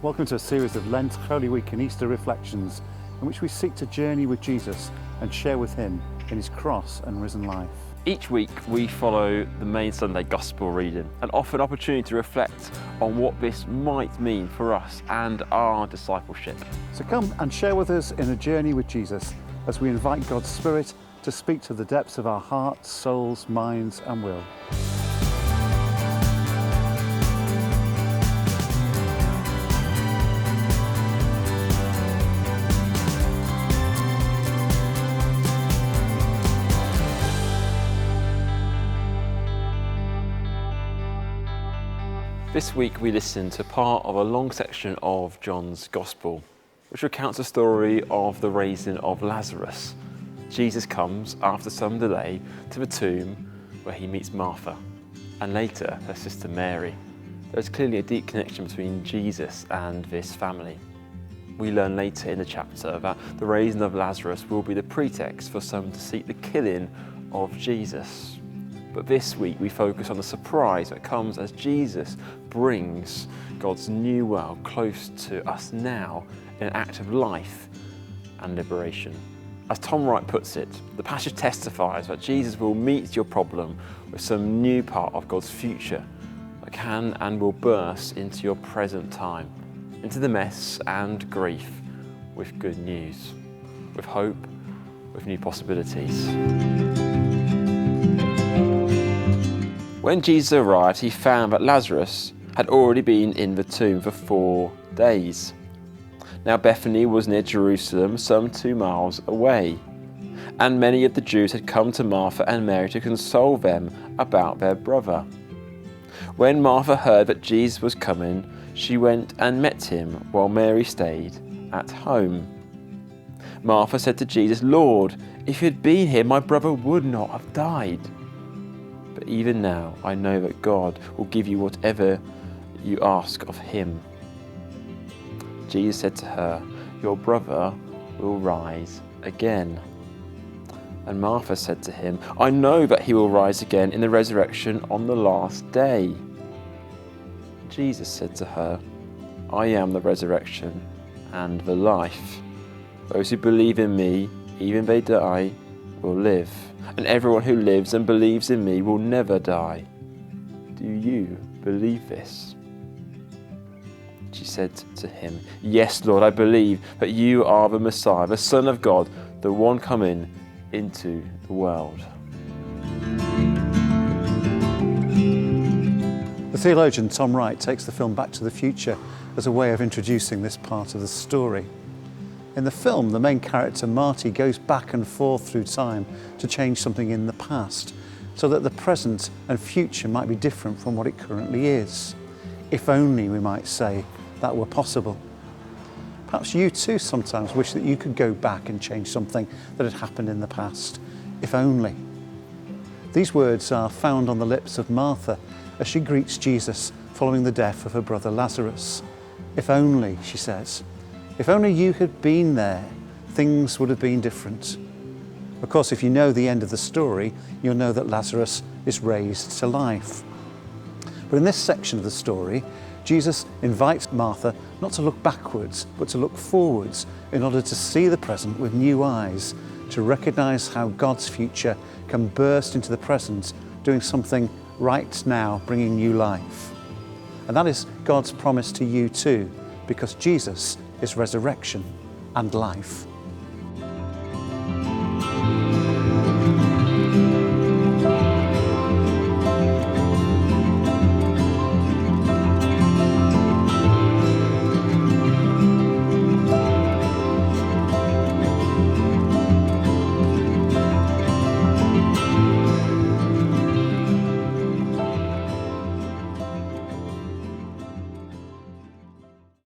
Welcome to a series of Lent, Holy Week and Easter reflections in which we seek to journey with Jesus and share with him in his cross and risen life. Each week we follow the main Sunday Gospel reading and offer an opportunity to reflect on what this might mean for us and our discipleship. So come and share with us in a journey with Jesus as we invite God's Spirit to speak to the depths of our hearts, souls, minds and will. This week we listen to part of a long section of John's Gospel, which recounts the story of the raising of Lazarus. Jesus comes, after some delay, to the tomb where he meets Martha, and later her sister Mary. There's clearly a deep connection between Jesus and this family. We learn later in the chapter that the raising of Lazarus will be the pretext for some to seek the killing of Jesus. But this week we focus on the surprise that comes as Jesus brings God's new world close to us now in an act of life and liberation. As Tom Wright puts it, the passage testifies that Jesus will meet your problem with some new part of God's future that can and will burst into your present time, into the mess and grief with good news, with hope, with new possibilities. When Jesus arrived, he found that Lazarus had already been in the tomb for 4 days. Now Bethany was near Jerusalem, some 2 miles away, and many of the Jews had come to Martha and Mary to console them about their brother. When Martha heard that Jesus was coming, she went and met him, while Mary stayed at home. Martha said to Jesus, "Lord, if you had been here, my brother would not have died. But even now I know that God will give you whatever you ask of him." Jesus said to her, "Your brother will rise again." And Martha said to him, "I know that he will rise again in the resurrection on the last day." Jesus said to her, "I am the resurrection and the life. Those who believe in me, even if they die, will live. And everyone who lives and believes in me will never die. Do you believe this?" She said to him, "Yes, Lord, I believe that you are the Messiah, the Son of God, the one coming into the world." The theologian Tom Wright takes the film Back to the Future as a way of introducing this part of the story. In the film, the main character, Marty, goes back and forth through time to change something in the past so that the present and future might be different from what it currently is. If only, we might say, that were possible. Perhaps you too sometimes wish that you could go back and change something that had happened in the past. If only. These words are found on the lips of Martha as she greets Jesus following the death of her brother Lazarus. If only, she says. If only you had been there, things would have been different. Of course, if you know the end of the story, you'll know that Lazarus is raised to life. But in this section of the story, Jesus invites Martha not to look backwards, but to look forwards in order to see the present with new eyes, to recognise how God's future can burst into the present, doing something right now, bringing new life. And that is God's promise to you too, because Jesus is resurrection and life.